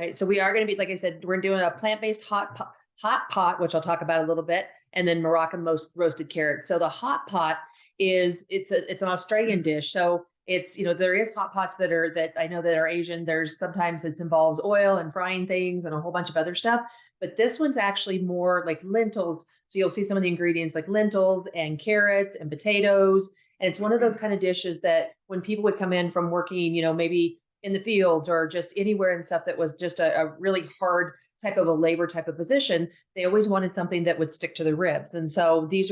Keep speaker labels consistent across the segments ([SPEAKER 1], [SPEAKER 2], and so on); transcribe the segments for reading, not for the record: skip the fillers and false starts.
[SPEAKER 1] All right, so we are going to be, like I said, we're doing a plant-based hot pot, which I'll talk about a little bit, and then Moroccan roasted carrots. So the hot pot is it's an Australian dish. So it's, there is hot pots that I know that are Asian. There's sometimes it involves oil and frying things and a whole bunch of other stuff. But this one's actually more like lentils. So you'll see some of the ingredients like lentils and carrots and potatoes. And it's one of those kind of dishes that when people would come in from working, maybe in the fields or just anywhere and stuff that was just a really hard type of a labor type of position, they always wanted something that would stick to the ribs. And so this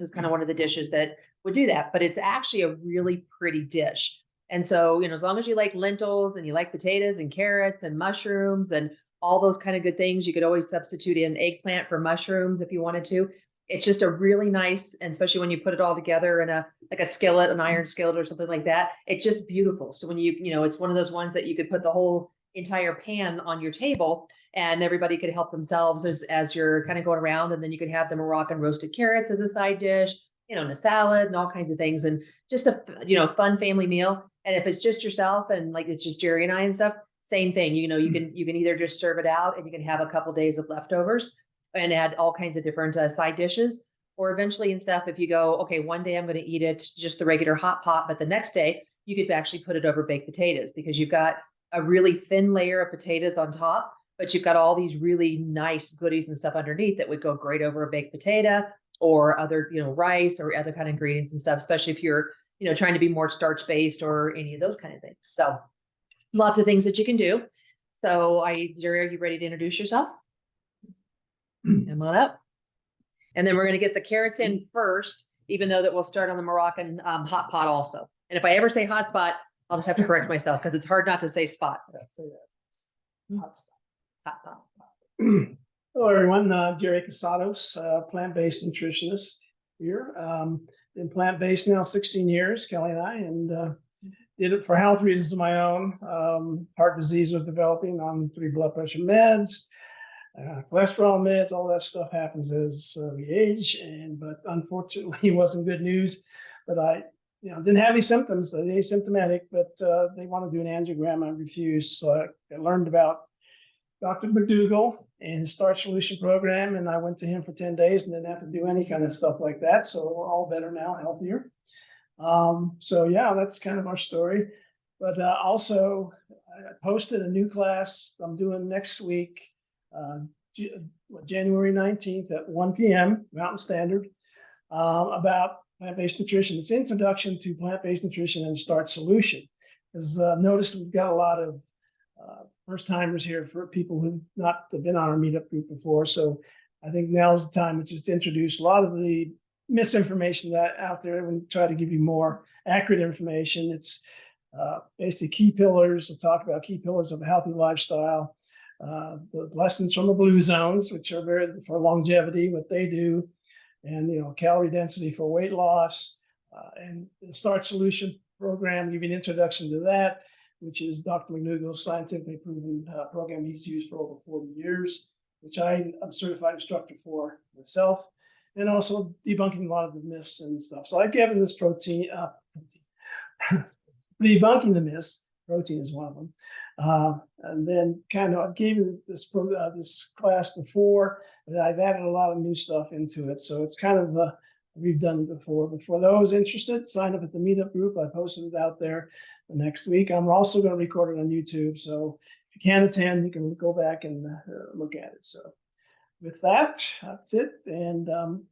[SPEAKER 1] is kind of one of the dishes that would do that, but it's actually a really pretty dish. And so, as long as you like lentils and you like potatoes and carrots and mushrooms and all those kind of good things, you could always substitute in eggplant for mushrooms if you wanted to. It's just a really nice, and especially when you put it all together in like a skillet, an iron skillet or something like that, it's just beautiful. So when it's one of those ones that you could put the whole entire pan on your table and everybody could help themselves as you're kind of going around. And then you could have the Moroccan roasted carrots as a side dish, in a salad and all kinds of things. And just a, fun family meal. And if it's just yourself and like it's just Jerry and I and stuff, same thing. You can either just serve it out and you can have a couple days of leftovers and add all kinds of different side dishes. Or eventually and stuff, if you go, okay, one day I'm going to eat it just the regular hot pot, but the next day you could actually put it over baked potatoes because you've got a really thin layer of potatoes on top, but you've got all these really nice goodies and stuff underneath that would go great over a baked potato or other, rice or other kind of ingredients and stuff, especially if you're, trying to be more starch based or any of those kind of things. So lots of things that you can do. So Jerry, are you ready to introduce yourself? Come on up. And then we're going to get the carrots in first, even though that we'll start on the Moroccan hot pot also. And if I ever say hot spot, I'll just have to correct myself because it's hard not to say spot.
[SPEAKER 2] Say that. Hot spot.
[SPEAKER 1] Hot pot.
[SPEAKER 2] Hello, everyone. Jerry Casados, plant-based nutritionist here. Been plant-based now 16 years, Kelley and I, and did it for health reasons of my own. Heart disease was developing on 3 blood pressure meds. Cholesterol meds, all that stuff happens as we age, but unfortunately, it wasn't good news. But I, didn't have any symptoms, asymptomatic, but they want to do an angiogram. I refused. So I learned about Dr. McDougall and his Starch Solution program, and I went to him for 10 days and didn't have to do any kind of stuff like that. So we're all better now, healthier. So yeah, that's kind of our story. But also, I posted a new class I'm doing next week. January 19th at 1 p.m. Mountain Standard about plant-based nutrition. It's Introduction to Plant-Based Nutrition and Starch Solution. Because noticed we've got a lot of first-timers here for people who've not been on our meetup group before. So I think now's the time to just introduce a lot of the misinformation that out there and try to give you more accurate information. It's basically key pillars. I'll talk about key pillars of a healthy lifestyle. The lessons from the blue zones, which are very for longevity, what they do, and calorie density for weight loss, and the Starch Solution program, give you an introduction to that, which is Dr. McDougall's scientifically proven program he's used for over 40 years, which I'm a certified instructor for myself, and also debunking a lot of the myths and stuff. So I've given this debunking the myths. Protein is one of them. And then kind of I gave you this class before, and I've added a lot of new stuff into it. So it's kind of we've done it before. But for those interested, sign up at the meetup group. I posted it out there the next week. I'm also going to record it on YouTube. So if you can't attend, you can go back and look at it. So with that, that's it. And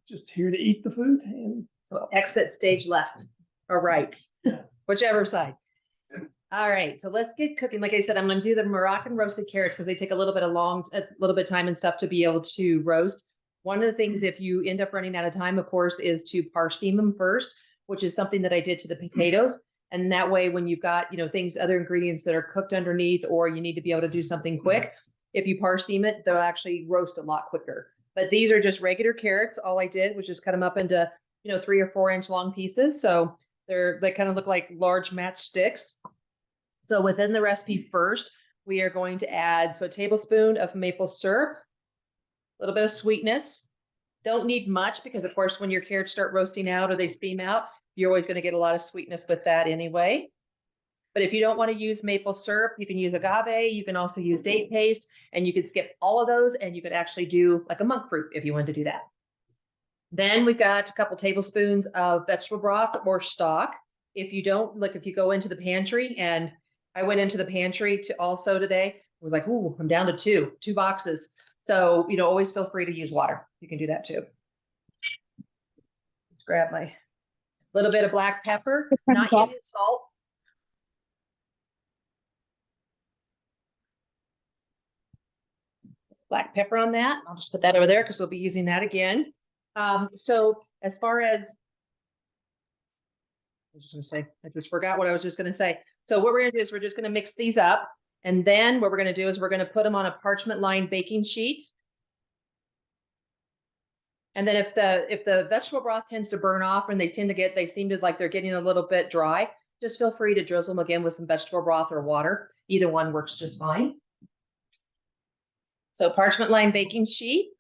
[SPEAKER 2] just here to eat the food. And
[SPEAKER 1] so exit stage left or right, whichever side. All right, so let's get cooking. Like I said, I'm going to do the Moroccan roasted carrots because they take a little bit of time and stuff to be able to roast. One of the things, if you end up running out of time, of course, is to par steam them first, which is something that I did to the potatoes. And that way, when you've got, other ingredients that are cooked underneath, or you need to be able to do something quick, if you par steam it, they'll actually roast a lot quicker. But these are just regular carrots. All I did was just cut them up into, 3 or 4 inch long pieces. So they kind of look like large matchsticks. So within the recipe first, we are going to add a tablespoon of maple syrup, a little bit of sweetness. Don't need much because, of course, when your carrots start roasting out or they steam out, you're always going to get a lot of sweetness with that anyway. But if you don't want to use maple syrup, you can use agave. You can also use date paste, and you could skip all of those, and you could actually do like a monk fruit if you wanted to do that. Then we've got a couple tablespoons of vegetable broth or stock. If you don't, like if you go into the pantry, and I went into the pantry to also today, I was like, ooh, I'm down to two boxes. So, always feel free to use water. You can do that too. Let's grab my little bit of black pepper, not using salt. Black pepper on that. I'll just put that over there because we'll be using that again. So as far as, I was just going to say, I just forgot what I was just going to say. So what we're going to do is we're just going to mix these up. And then what we're going to do is we're going to put them on a parchment lined baking sheet. And then if the vegetable broth tends to burn off and they seem to like they're getting a little bit dry, just feel free to drizzle them again with some vegetable broth or water. Either one works just fine. So parchment lined baking sheet.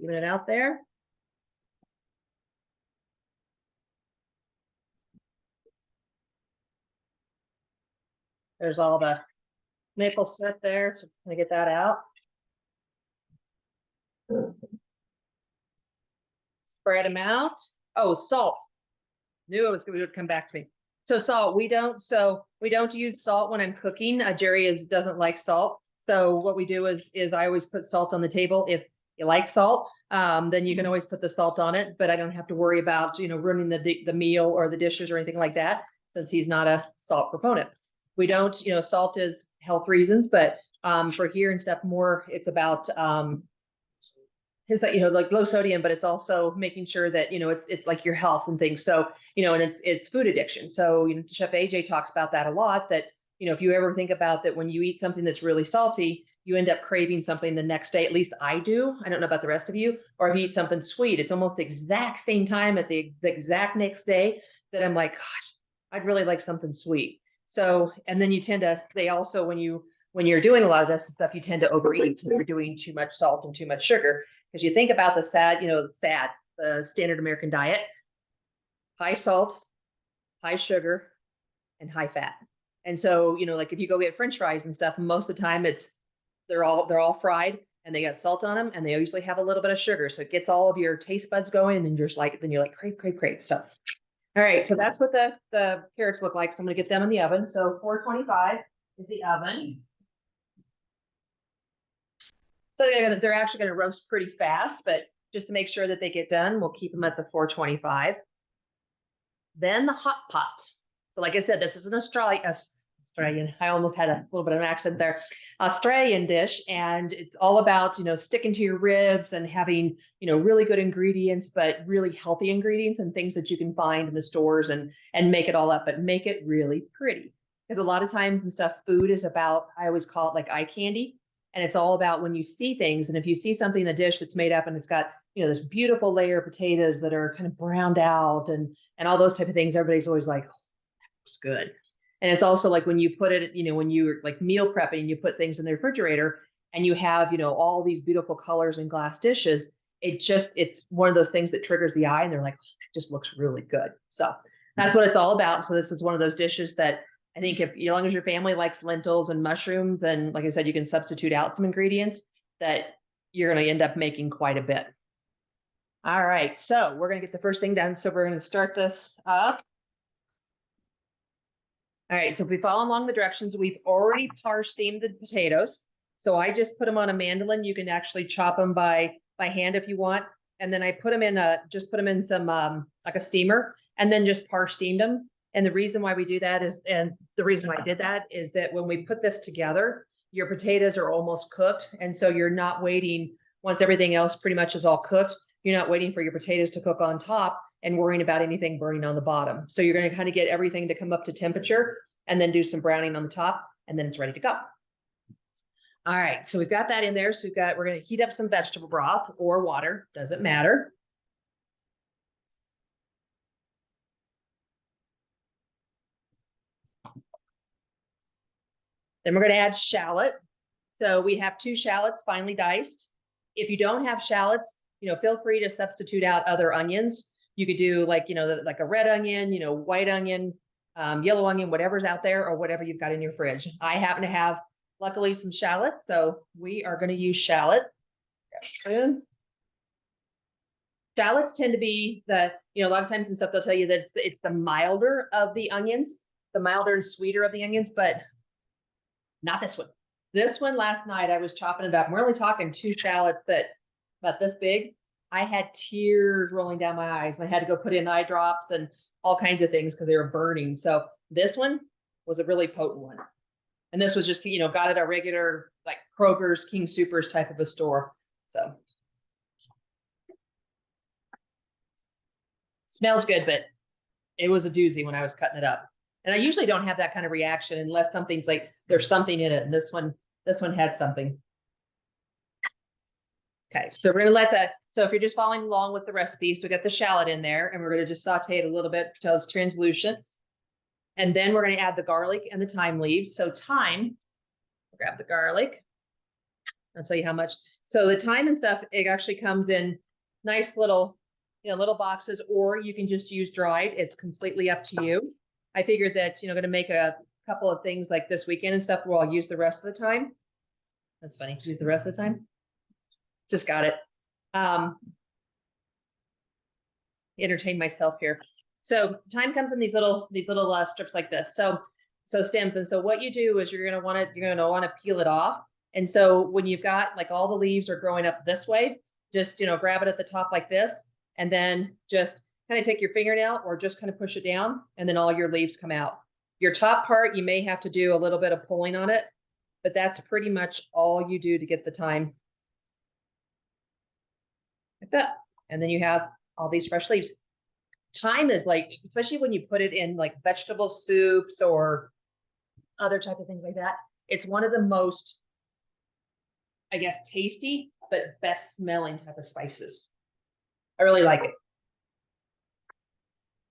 [SPEAKER 1] Leave it out there. There's all the maple syrup there, so I'm gonna get that out. Spread them out. Oh, salt. Knew it was going to come back to me. So salt, we don't use salt when I'm cooking. Jerry doesn't like salt. So what we do is I always put salt on the table. If you like salt, then you can always put the salt on it, but I don't have to worry about, ruining the meal or the dishes or anything like that, since he's not a salt proponent. We don't, salt is health reasons, but for here and stuff more, it's about his, like low sodium, but it's also making sure that, it's like your health and things. So, and it's food addiction. So, Chef AJ talks about that a lot, that, if you ever think about that, when you eat something that's really salty, you end up craving something the next day. At least I do. I don't know about the rest of you. Or if you eat something sweet, it's almost the exact same time at the exact next day that I'm like, gosh, I'd really like something sweet. So, and then they also, when you're doing a lot of this stuff, you tend to overeat if you're doing too much salt and too much sugar. Because you think about the standard American diet: high salt, high sugar, and high fat. And so, like if you go get French fries and stuff, most of the time they're all fried and they got salt on them, and they usually have a little bit of sugar. So it gets all of your taste buds going, and you're like crave. So, all right. So that's what the carrots look like. So I'm going to get them in the oven. So 425 is the oven. So they're actually going to roast pretty fast, but just to make sure that they get done, we'll keep them at the 425. Then the hot pot. So like I said, this is an Australian. I almost had a little bit of an accent there. Australian dish, and it's all about, sticking to your ribs and having, really good ingredients, but really healthy ingredients and things that you can find in the stores and make it all up, but make it really pretty. Because a lot of times and stuff, food is about, I always call it like eye candy. And it's all about when you see things. And if you see something in a dish that's made up and it's got, this beautiful layer of potatoes that are kind of browned out and all those type of things, everybody's always like, oh, that looks good. And it's also like when you put it, when you're like meal prepping and you put things in the refrigerator and you have, all these beautiful colors in glass dishes, it's one of those things that triggers the eye, and they're like, oh, it just looks really good. So that's what it's all about. So this is one of those dishes that I think as long as your family likes lentils and mushrooms, then like I said, you can substitute out some ingredients that you're going to end up making quite a bit. All right, so we're going to get the first thing done. So we're going to start this up. All right, so if we follow along the directions, we've already steamed the potatoes. So I just put them on a mandolin. You can actually chop them by hand if you want. And then I put them in some like a steamer, and then just steamed them. And the reason why we do that and the reason why I did that is that when we put this together, your potatoes are almost cooked. And so you're not waiting, once everything else pretty much is all cooked, you're not waiting for your potatoes to cook on top and worrying about anything burning on the bottom. So you're going to kind of get everything to come up to temperature and then do some browning on the top, and then it's ready to go. All right, so we've got that in there. So we're going to heat up some vegetable broth or water, doesn't matter. Then we're going to add shallot. So we have 2 shallots finely diced. If you don't have shallots, feel free to substitute out other onions. You could do like, like a red onion, white onion, yellow onion, whatever's out there or whatever you've got in your fridge. I happen to have, luckily, some shallots. So we are going to use shallots. Grab a spoon. Shallots tend to be a lot of times and stuff, they'll tell you that it's the milder of the onions, the milder and sweeter of the onions, but not this one. This one last night, I was chopping it up. We're only talking 2 shallots that about this big. I had tears rolling down my eyes, and I had to go put in eye drops and all kinds of things because they were burning. So this one was a really potent one. And this was just, got at a regular like Kroger's, King Soopers type of a store. So smells good, but it was a doozy when I was cutting it up. And I usually don't have that kind of reaction unless something's like, there's something in it. And this one had something. Okay, so we're gonna let that, so if you're just following along with the recipe, so we got the shallot in there and we're gonna just saute it a little bit until it's translucent. And then we're gonna add the garlic and the thyme leaves. So thyme, grab the garlic. I'll tell you how much. So the thyme and stuff, it actually comes in nice little, little boxes, or you can just use dried. It's completely up to you. I figured that, gonna make a couple of things like this weekend and stuff where I'll use the rest of the time. That's funny, use the rest of the time. Just got it. Entertain myself here. So thyme comes in these little strips like this. So stems. And so what you do is you're gonna want to peel it off. And so when you've got like all the leaves are growing up this way, just grab it at the top like this, and then just kind of take your fingernail or just kind of push it down, and then all your leaves come out. Your top part, you may have to do a little bit of pulling on it, but that's pretty much all you do to get the thyme. Like that. And then you have all these fresh leaves. Thyme is like, especially when you put it in like vegetable soups or other type of things like that, it's one of the most, I guess, tasty, but best smelling type of spices. I really like it.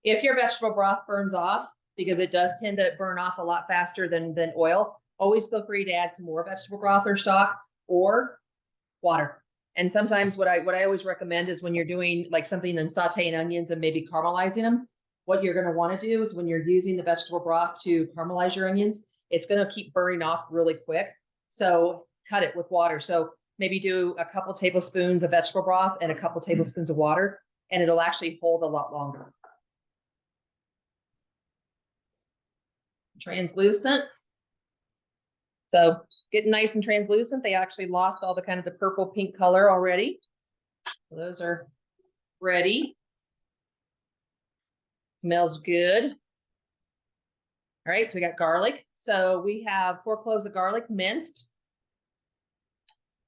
[SPEAKER 1] If your vegetable broth burns off, because it does tend to burn off a lot faster than oil, always feel free to add some more vegetable broth or stock or water. And sometimes what I always recommend is when you're doing like something and sauteing onions and maybe caramelizing them, what you're going to want to do is when you're using the vegetable broth to caramelize your onions, it's going to keep burning off really quick. So cut it with water. So maybe do a couple tablespoons of vegetable broth and a couple tablespoons of water, and it'll actually hold a lot longer. Translucent. So getting nice and translucent. They actually lost all the kind of the purple pink color already. So those are ready. Smells good. All right, so we got garlic. So we have 4 cloves of garlic minced.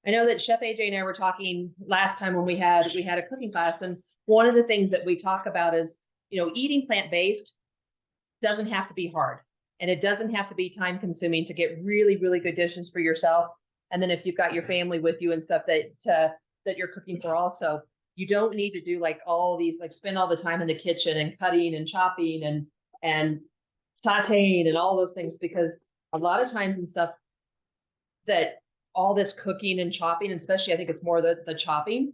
[SPEAKER 1] I know that Chef AJ and I were talking last time when we had a cooking class, and one of the things that we talk about is, eating plant-based doesn't have to be hard. And it doesn't have to be time consuming to get really, really good dishes for yourself. And then if you've got your family with you and stuff that you're cooking for also, you don't need to do like all these, like spend all the time in the kitchen and cutting and chopping and sauteing and all those things, because a lot of times and stuff that all this cooking and chopping, especially I think it's more the chopping,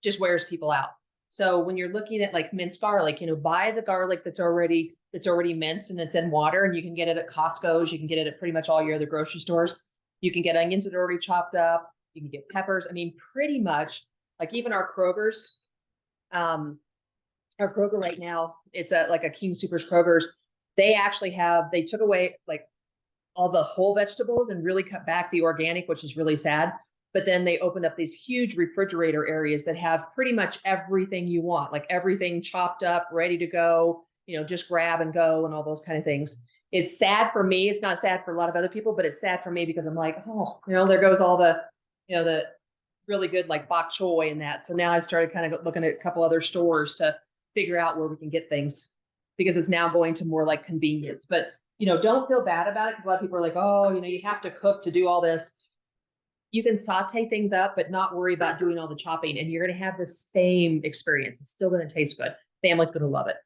[SPEAKER 1] just wears people out. So when you're looking at like minced garlic, buy the garlic that's already minced and it's in water, and you can get it at Costco's. You can get it at pretty much all your other grocery stores. You can get onions that are already chopped up. You can get peppers. I mean, pretty much like even our Kroger's, our Kroger right now, it's like a King Soopers Kroger's. They took away like all the whole vegetables and really cut back the organic, which is really sad. But then they opened up these huge refrigerator areas that have pretty much everything you want, like everything chopped up, ready to go, just grab and go and all those kind of things. It's sad for me. It's not sad for a lot of other people, but it's sad for me because I'm like, oh, there goes all the, the really good like bok choy and that. So now I started kind of looking at a couple other stores to figure out where we can get things, because it's now going to more like convenience. But, don't feel bad about it, because a lot of people are like, oh, you have to cook to do all this. You can saute things up, but not worry about doing all the chopping, and you're going to have the same experience. It's still going to taste good. Family's going to love it.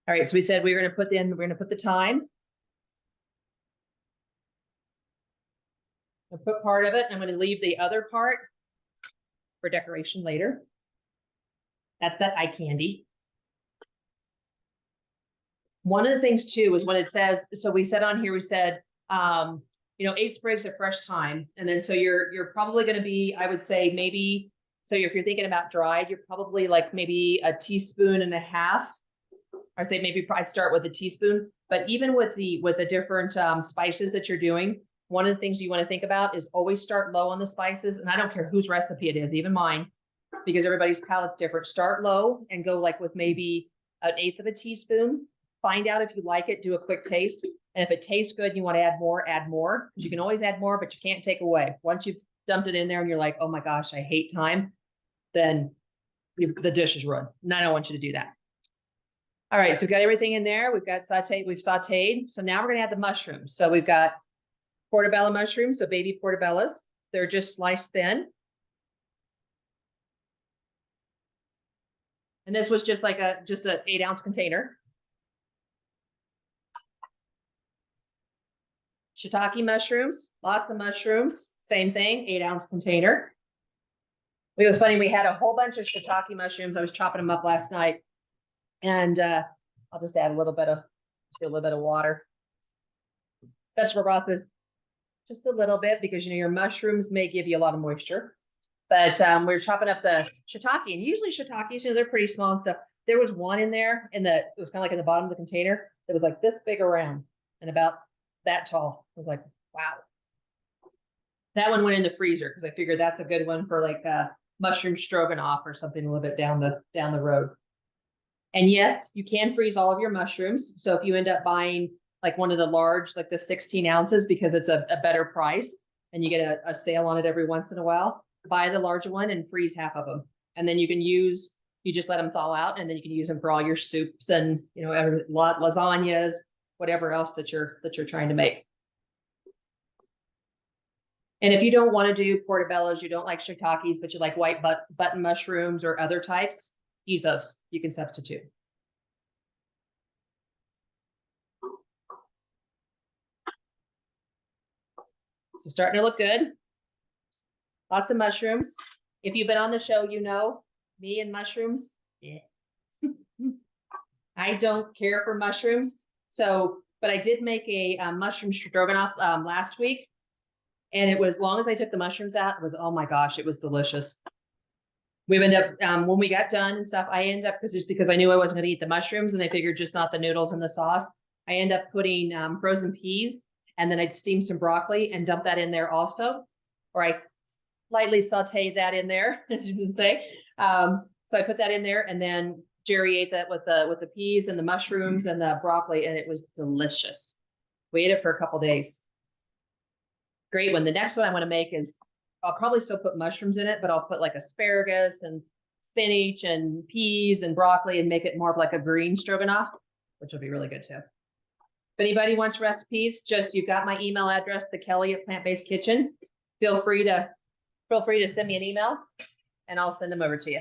[SPEAKER 1] All right, so we said we're going to put the thyme. I'll put part of it. I'm going to leave the other part for decoration later. That's that eye candy. One of the things too is when it says, so we said on here, we said, 8 sprigs of fresh thyme. And then, so you're probably going to be, I would say maybe, so if you're thinking about dried, you're probably like maybe a teaspoon and a half. I'd say maybe I'd start with a teaspoon, but even with the different spices that you're doing, one of the things you want to think about is always start low on the spices. And I don't care whose recipe it is, even mine, because everybody's palate's different. Start low and go like with maybe 1/8 of a teaspoon. Find out if you like it, do a quick taste. And if it tastes good, you want to add more, because you can always add more, but you can't take away. Once you've dumped it in there and you're like, oh my gosh, I hate thyme, then the dish is ruined. And I don't want you to do that. All right, so we've got everything in there. We've sauteed. So now we're going to add the mushrooms. So we've got portobello mushrooms, so baby portobellos. They're just sliced thin. And this was just like an 8-ounce container. Shiitake mushrooms, lots of mushrooms, same thing, 8-ounce container. It was funny, we had a whole bunch of shiitake mushrooms. I was chopping them up last night. And I'll just add a little bit of water. Vegetable broth is just a little bit because your mushrooms may give you a lot of moisture. But we're chopping up the shiitake, and usually shiitakes, they're pretty small and stuff. There was one in there it was kind of like in the bottom of the container that was like this big around and about that tall. I was like, wow. That one went in the freezer because I figured that's a good one for like mushroom stroganoff or something a little bit down the road. And yes, you can freeze all of your mushrooms. So if you end up buying like one of the large, like the 16 ounces, because it's a better price and you get a sale on it every once in a while, buy the larger one and freeze half of them. And then you just let them thaw out, and then you can use them for all your soups and, lasagnas, whatever else that you're trying to make. And if you don't want to do portobellos, you don't like shiitakes, but you like white button mushrooms or other types, use those. You can substitute. So starting to look good. Lots of mushrooms. If you've been on the show, me and mushrooms. Yeah. I don't care for mushrooms. So, but I did make a mushroom stroganoff last week. And it was, as long as I took the mushrooms out, it was, oh my gosh, it was delicious. We ended up, when we got done and stuff, I ended up, because I knew I wasn't going to eat the mushrooms and I figured just not the noodles and the sauce, I ended up putting frozen peas, and then I'd steam some broccoli and dump that in there also. Or I lightly sauteed that in there, as you can say. So I put that in there, and then Jerry ate that with the peas and the mushrooms and the broccoli, and it was delicious. We ate it for a couple days. Great one. The next one I want to make is, I'll probably still put mushrooms in it, but I'll put like asparagus and spinach and peas and broccoli and make it more of like a green stroganoff, which will be really good too. If anybody wants recipes, you've got my email address, the Kelley at Plant-Based Kitchen. Feel free to send me an email and I'll send them over to you.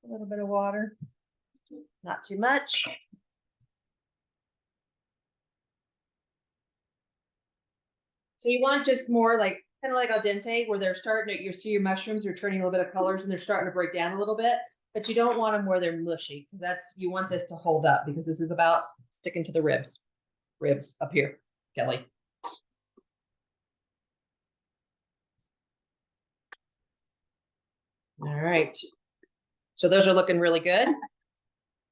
[SPEAKER 1] A little bit of water, not too much. So you want just more like, kind of like al dente, where they're starting to, you see your mushrooms are turning a little bit of colors and they're starting to break down a little bit, but you don't want them where they're mushy. You want this to hold up, because this is about sticking to the ribs up here, Kelley. All right. So those are looking really good.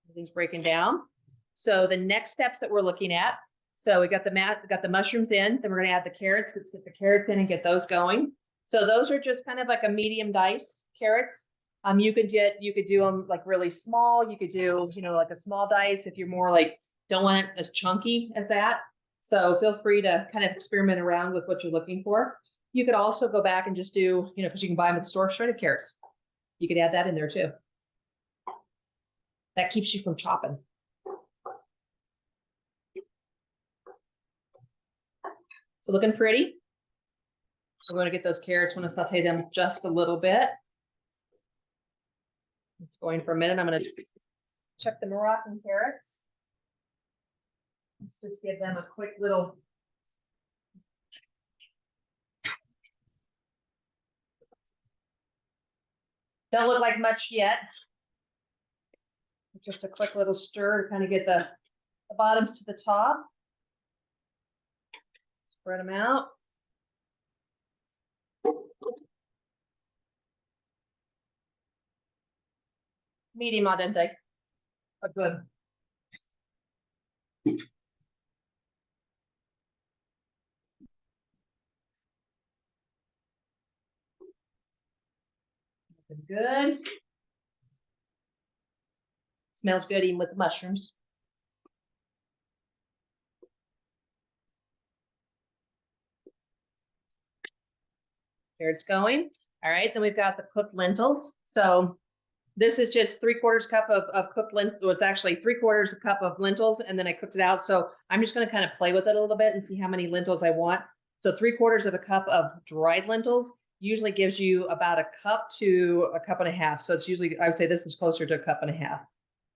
[SPEAKER 1] Everything's breaking down. So the next steps that we're looking at, so we got the mushrooms in, then we're going to add the carrots. Let's get the carrots in and get those going. So those are just kind of like a medium dice carrots. You could do them like really small. You could do, like a small dice if you're more like, don't want it as chunky as that. So feel free to kind of experiment around with what you're looking for. You could also go back and just do, because you can buy them at the store, shredded carrots. You could add that in there too. That keeps you from chopping. So looking pretty. We're going to get those carrots. I'm going to saute them just a little bit. It's going for a minute. I'm going to check the Moroccan carrots. Let's just give them a quick little. Don't look like much yet, just a quick little stir to kind of get the bottoms to the top. Spread them out. Medium al dente. Oh, good. Good. Smells good even with the mushrooms. Here it's going. All right, then we've got the cooked lentils. So this is just 3/4 cup of cooked lentils. Well, it's actually 3/4 cup of lentils, and then I cooked it out. So I'm just going to kind of play with it a little bit and see how many lentils I want. So 3/4 cup of dried lentils usually gives you about a cup to a cup and a half. So it's usually, I would say this is closer to a cup and a half.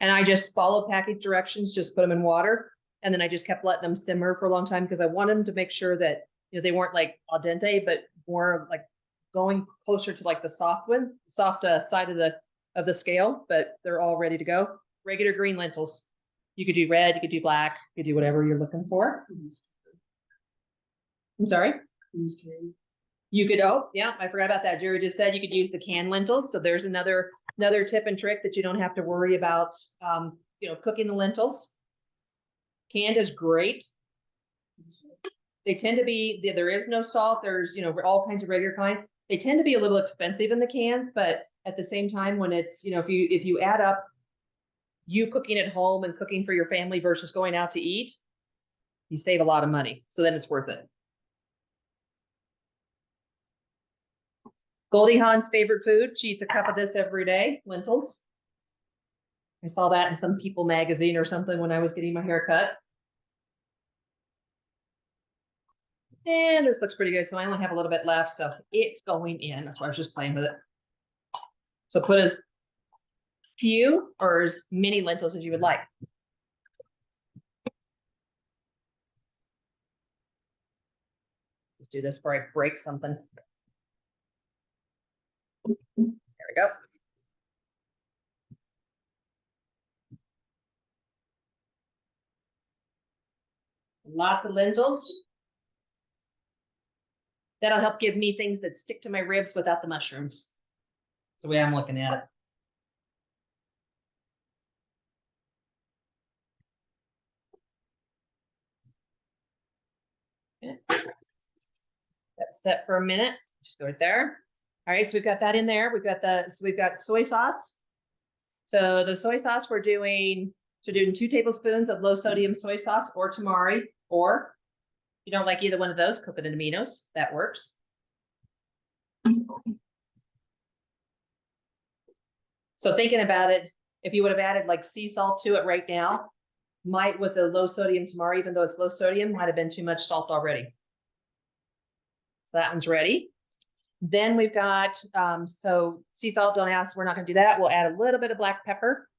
[SPEAKER 1] And I just followed package directions, just put them in water. And then I just kept letting them simmer for a long time because I wanted them to make sure that, you know, they weren't like al dente, but more like going closer to like the soft side of the scale, but they're all ready to go. Regular green lentils. You could do red, you could do black, you could do whatever you're looking for. I'm sorry? You could, oh, yeah, I forgot about that. Jerry just said you could use the canned lentils. So there's another tip and trick that you don't have to worry about, you know, cooking the lentils. Canned is great. They tend to be, there is no salt. There's, you know, all kinds of regular kind. They tend to be a little expensive in the cans, but at the same time, when it's, you know, if you add up you cooking at home and cooking for your family versus going out to eat, you save a lot of money. So then it's worth it. Goldie Hawn's favorite food. She eats a cup of this every day, lentils. I saw that in some People magazine or something when I was getting my hair cut. And this looks pretty good. So I only have a little bit left. So it's going in. That's why I was just playing with it. So put as few or as many lentils as you would like. Let's do this before I break something. There we go. Lots of lentils. That'll help give me things that stick to my ribs without the mushrooms. That's the way I'm looking at it. Okay. That's set for a minute. Just go right there. All right, so we've got that in there. We've got soy sauce. So the soy sauce we're doing 2 tablespoons of low sodium soy sauce or tamari, or if you don't like either one of those, cook it in aminos. That works. So thinking about it, if you would have added like sea salt to it right now, might with the low sodium tamari, even though it's low sodium, might have been too much salt already. So that one's ready. Then we've got, so sea salt, don't ask, we're not gonna do that. We'll add a little bit of black pepper.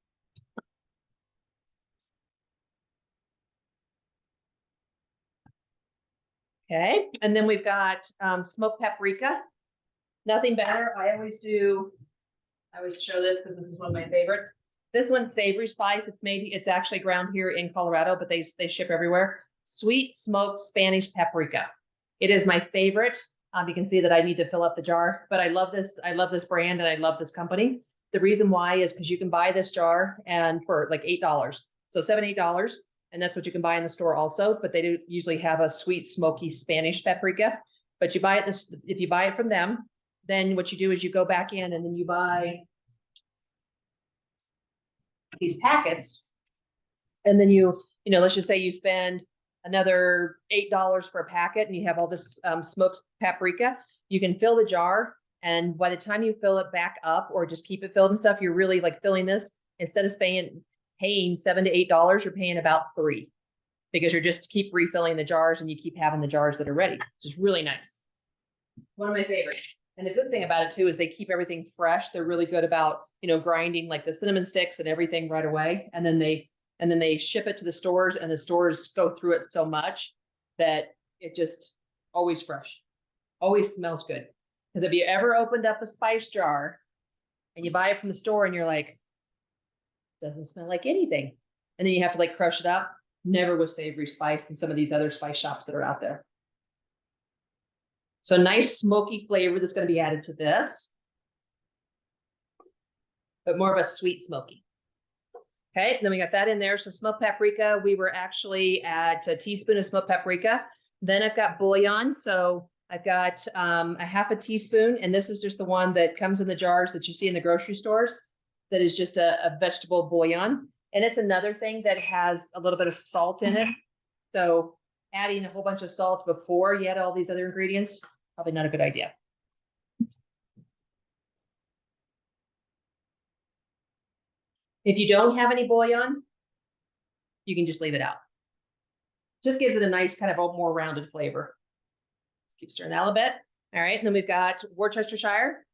[SPEAKER 1] Okay, and then we've got smoked paprika. Nothing better. I always show this because this is one of my favorites. This one's savory spice. It's actually ground here in Colorado, but they ship everywhere. Sweet smoked Spanish paprika. It is my favorite. You can see that I need to fill up the jar, but I love this brand and I love this company. The reason why is because you can buy this jar and for like $8. So $7, $8. And that's what you can buy in the store also, but they do usually have a sweet, smoky Spanish paprika. But you buy it if you buy it from them, then what you do is you go back in and then you buy these packets. And then you know, let's just say you spend another $8 for a packet and you have all this smoked paprika. You can fill the jar, and by the time you fill it back up or just keep it filled and stuff, you're really like filling this, instead of paying $7 to $8, you're paying about $3, because you're just keep refilling the jars and you keep having the jars that are ready, which is really nice. One of my favorites. And the good thing about it too is they keep everything fresh. They're really good about, you know, grinding like the cinnamon sticks and everything right away. And then they ship it to the stores, and the stores go through it so much that it just always fresh, always smells good. Because if you ever opened up a spice jar and you buy it from the store and you're like, Doesn't smell like anything. And then you have to like crush it up. Never with savory spice and some of these other spice shops that are out there. So nice smoky flavor that's going to be added to this, but more of a sweet smoky. Okay, then we got that in there. So smoked paprika, we were actually at a teaspoon of smoked paprika. Then I've got bouillon. So I've got a half a teaspoon, and this is just the one that comes in the jars that you see in the grocery stores. That is just a vegetable bouillon. And it's another thing that has a little bit of salt in it. So adding a whole bunch of salt before you add all these other ingredients, probably not a good idea. If you don't have any bouillon, you can just leave it out. Just gives it a nice kind of a more rounded flavor. Just keep stirring that a little bit. All right, and then we've got Worcestershire.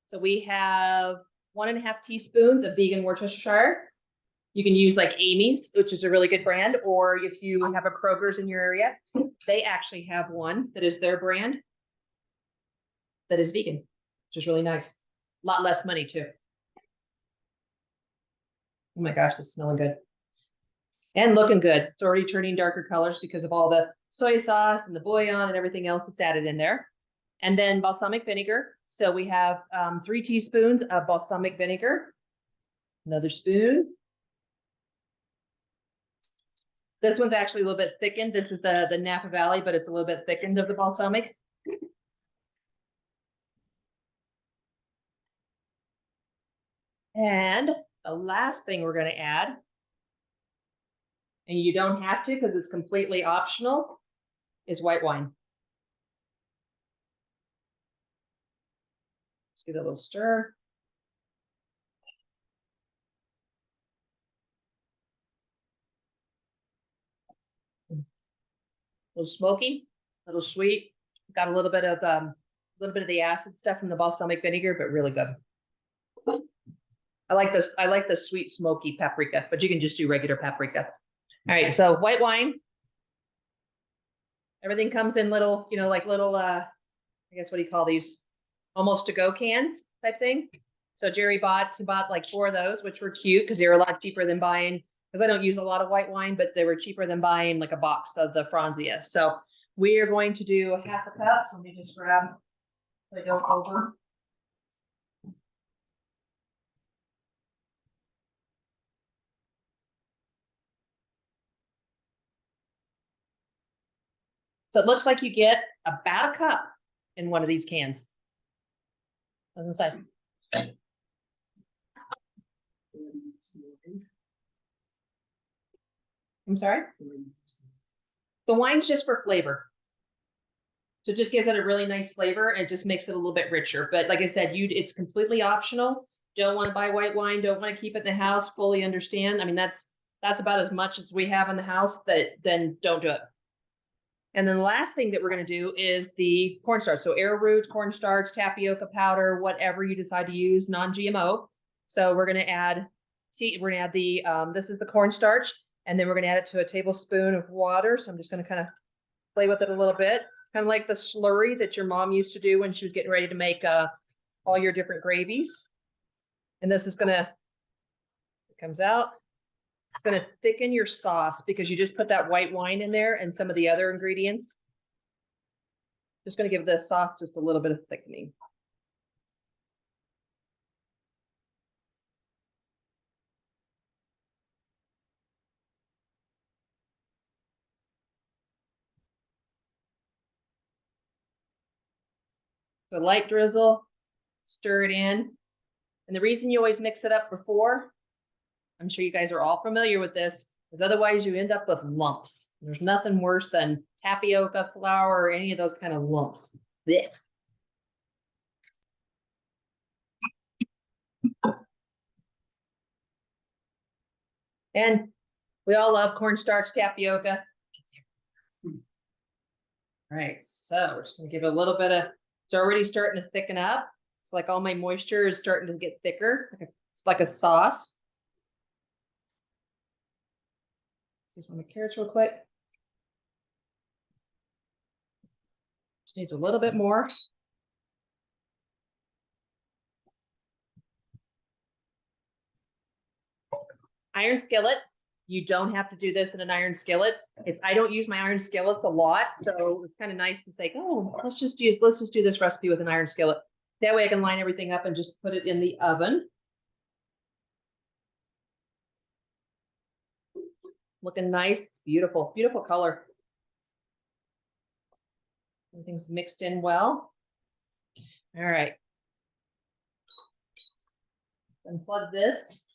[SPEAKER 1] So we have 1.5 teaspoons of vegan Worcestershire. You can use like Amy's, which is a really good brand, or if you have a Kroger's in your area, they actually have one that is their brand that is vegan, which is really nice. A lot less money too. Oh my gosh, this is smelling good. And looking good. It's already turning darker colors because of all the soy sauce and the bouillon and everything else that's added in there. And then balsamic vinegar. So we have 3 teaspoons of balsamic vinegar. Another spoon. This one's actually a little bit thickened. This is the Napa Valley, but it's a little bit thickened of the balsamic. And the last thing we're going to add, and you don't have to because it's completely optional, is white wine. Just give it a little stir. A little smoky, a little sweet. Got a little bit of the acid stuff from the balsamic vinegar, but really good. I like this. I like the sweet smoky paprika, but you can just do regular paprika. All right, so white wine. Everything comes in little, you know, like little, I guess, what do you call these? Almost to-go cans type thing. So Jerry bought like 4 of those, which were cute because they were a lot cheaper than buying, because I don't use a lot of white wine, but they were cheaper than buying like a box of the Franzia. So we are going to do 1/2 cup. So let me just grab so I don't over. So it looks like you get about a cup in one of these cans. Doesn't say. I'm sorry? The wine's just for flavor. So it just gives it a really nice flavor and it just makes it a little bit richer. But like I said, it's completely optional. Don't want to buy white wine, don't want to keep it in the house, fully understand. I mean, that's about as much as we have in the house, then don't do it. And then the last thing that we're going to do is the cornstarch. So arrowroot, cornstarch, tapioca powder, whatever you decide to use, non-GMO. So we're going to add, we're going to add the, this is the cornstarch, and then we're going to add it to a tablespoon of water. So I'm just going to kind of play with it a little bit. Kind of like the slurry that your mom used to do when she was getting ready to make all your different gravies. And this is going to, it comes out. It's going to thicken your sauce because you just put that white wine in there and some of the other ingredients. Just going to give the sauce just a little bit of thickening. So light drizzle, stir it in. And the reason you always mix it up before, I'm sure you guys are all familiar with this, is otherwise you end up with lumps. There's nothing worse than tapioca flour or any of those kind of lumps. Blech. And we all love cornstarch tapioca. All right, so we're just gonna give it a little bit of, it's already starting to thicken up. It's like all my moisture is starting to get thicker. It's like a sauce. Just want the carrots real quick. Just needs a little bit more. Iron skillet. You don't have to do this in an iron skillet. I don't use my iron skillets a lot, so it's kind of nice to say, oh, let's just do this recipe with an iron skillet. That way I can line everything up and just put it in the oven. Looking nice. It's beautiful, beautiful color. Everything's mixed in well. All right. Unplug this.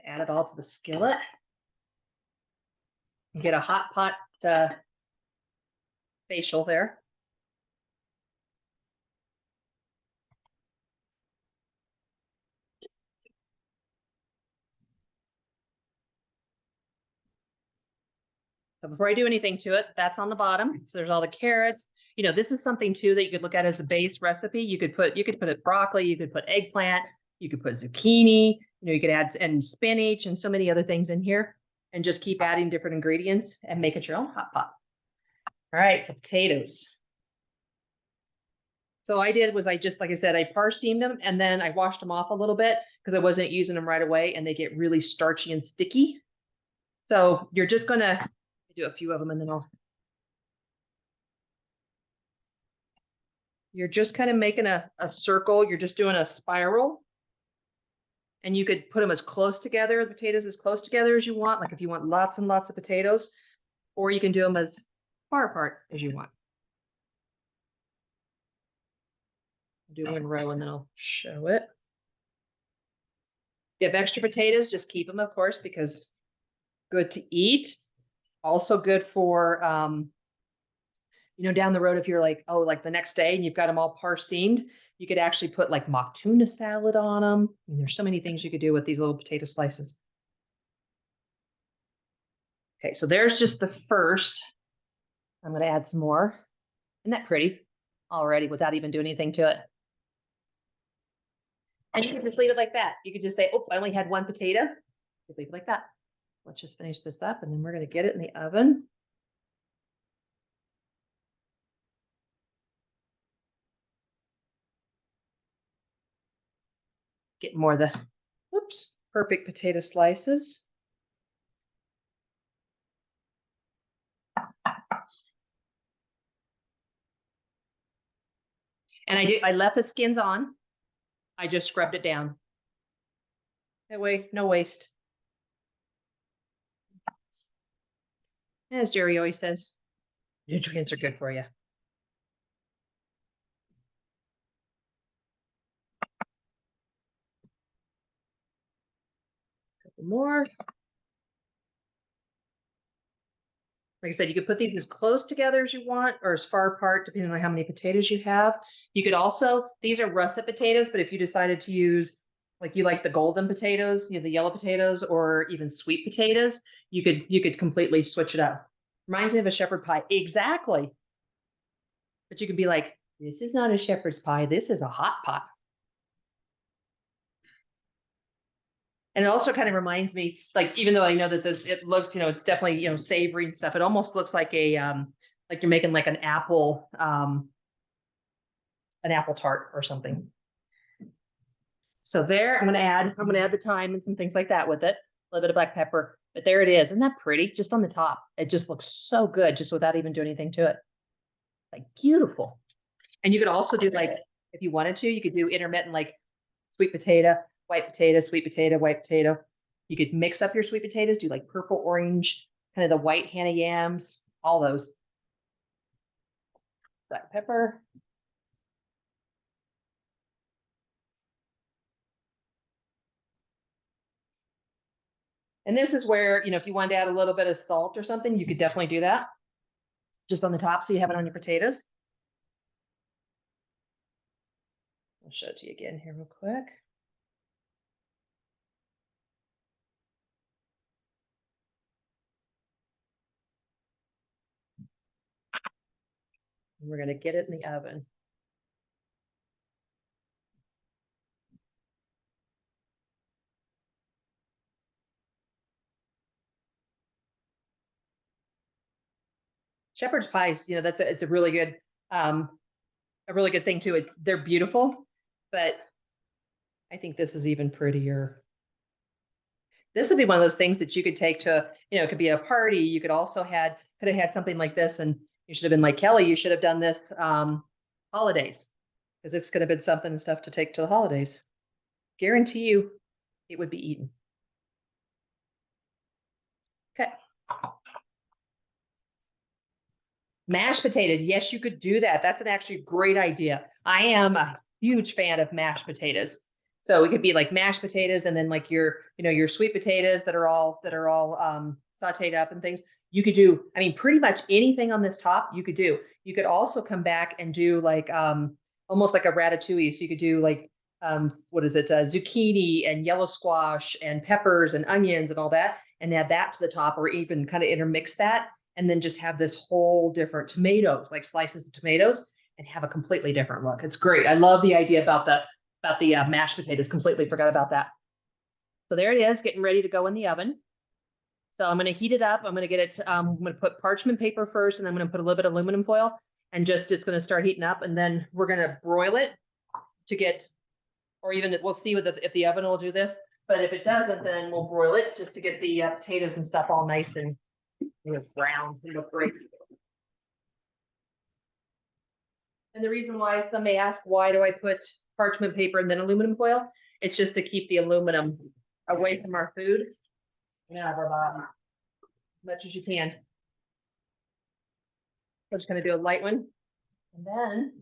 [SPEAKER 1] Add it all to the skillet. Get a hot pot facial there. So before I do anything to it, that's on the bottom. So there's all the carrots. You know, this is something too that you could look at as a base recipe. You could put it broccoli, you could put eggplant, you could put zucchini, you know, you could add and spinach and so many other things in here and just keep adding different ingredients and make it your own hot pot. All right, so potatoes. So I did was I just, like I said, I par steamed them and then I washed them off a little bit because I wasn't using them right away and they get really starchy and sticky. So you're just gonna do a few of them and then you're just kind of making a circle. You're just doing a spiral. And you could put them as close together, the potatoes as close together as you want. Like if you want lots and lots of potatoes, or you can do them as far apart as you want. Do one row and then I'll show it. If you have extra potatoes, just keep them, of course, because good to eat. Also good for, you know, down the road, if you're like, oh, like the next day and you've got them all par steamed, you could actually put like mock tuna salad on them. I mean, there's so many things you could do with these little potato slices. Okay, so there's just the first. I'm going to add some more. Isn't that pretty already without even doing anything to it? And you can just leave it like that. You could just say, oh, I only had one potato. You leave it like that. Let's just finish this up and then we're going to get it in the oven. Get more of the, whoops, perfect potato slices. And I left the skins on. I just scrubbed it down. That way, no waste. As Jerry always says, nutrients are good for you. A couple more. Like I said, you could put these as close together as you want or as far apart, depending on how many potatoes you have. You could also, these are russet potatoes, but if you decided to use, like you like the golden potatoes, you know, the yellow potatoes, or even sweet potatoes, you could completely switch it up. Reminds me of a shepherd pie. Exactly. But you could be like, this is not a shepherd's pie. This is a hot pot. And it also kind of reminds me, like, even though I know that it looks, you know, it's definitely, you know, savory and stuff. It almost looks like like you're making like an apple tart or something. So there, I'm gonna add the thyme and some things like that with it. A little bit of black pepper, but there it is. Isn't that pretty? Just on the top. It just looks so good, just without even doing anything to it. Like beautiful. And you could also do like, if you wanted to, you could do intermittent, like sweet potato, white potato, sweet potato, white potato. You could mix up your sweet potatoes, do like purple, orange, kind of the white Hannah yams, all those. Black pepper. And this is where, you know, if you wanted to add a little bit of salt or something, you could definitely do that. Just on the top, so you have it on your potatoes. I'll show it to you again here real quick. And we're going to get it in the oven. shepherd's pies, you know, it's a really good thing too. They're beautiful, but I think this is even prettier. This would be one of those things that you could take to, you know, it could be a party. You could also could have had something like this, and you should have been like Kelley. You should have done this holidays, because it's going to be something and stuff to take to the holidays. Guarantee you, it would be eaten. Okay. Mashed potatoes. Yes, you could do that. That's an actually great idea. I am a huge fan of mashed potatoes. So it could be like mashed potatoes, and then like your, you know, your sweet potatoes that are all sauteed up and things. You could do, I mean, pretty much anything on this top you could do. You could also come back and do like almost like a ratatouille. So you could do like what is it? Zucchini and yellow squash and peppers and onions and all that, and add that to the top, or even kind of intermix that, and then just have this whole different tomatoes, like slices of tomatoes, and have a completely different look. It's great. I love the idea about the mashed potatoes. Completely forgot about that. So there it is, getting ready to go in the oven. So I'm going to heat it up. I'm going to get it. I'm going to put parchment paper first, and I'm going to put a little bit of aluminum foil, and just it's going to start heating up, and then we're going to broil it to get, or even we'll see if the oven will do this. But if it doesn't, then we'll broil it just to get the potatoes and stuff all nice and brown. It'll look great. And the reason why, some may ask, why do I put parchment paper and then aluminum foil? It's just to keep the aluminum away from our food and out of our body as much as you can. I'm just going to do a light one, and then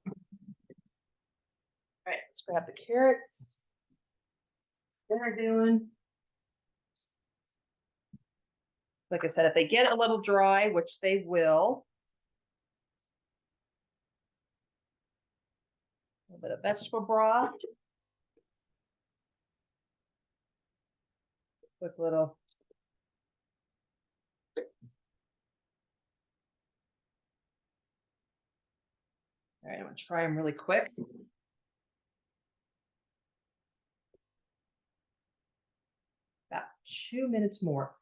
[SPEAKER 1] all right, let's grab the carrots. What we're doing, like I said, if they get a little dry, which they will, a little bit of vegetable broth, quick little. All right, I'm gonna try them really quick. About 2 minutes more.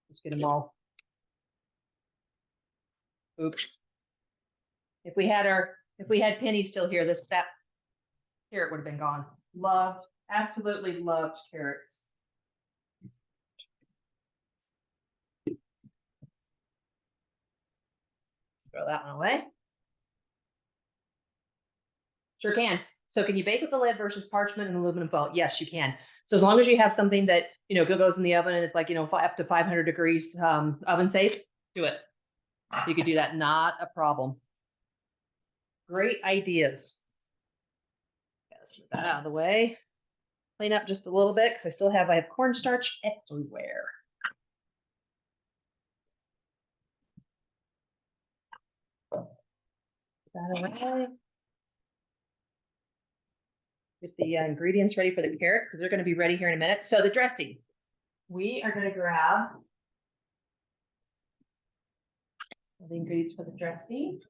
[SPEAKER 1] Let's get them all. Oops. If we had Penny still here, that carrot would have been gone. Loved, absolutely loved carrots. Throw that one away. Sure can. So can you bake with the lid versus parchment and aluminum foil? Yes, you can. So as long as you have something that, you know, goes in the oven and it's like, you know, up to 500 degrees oven safe, do it. You could do that, not a problem. Great ideas. Let's move that out of the way. Clean up just a little bit because I have cornstarch everywhere. Put that away. Get the ingredients ready for the carrots because they're going to be ready here in a minute. So the dressing, we are going to grab the ingredients for the dressing.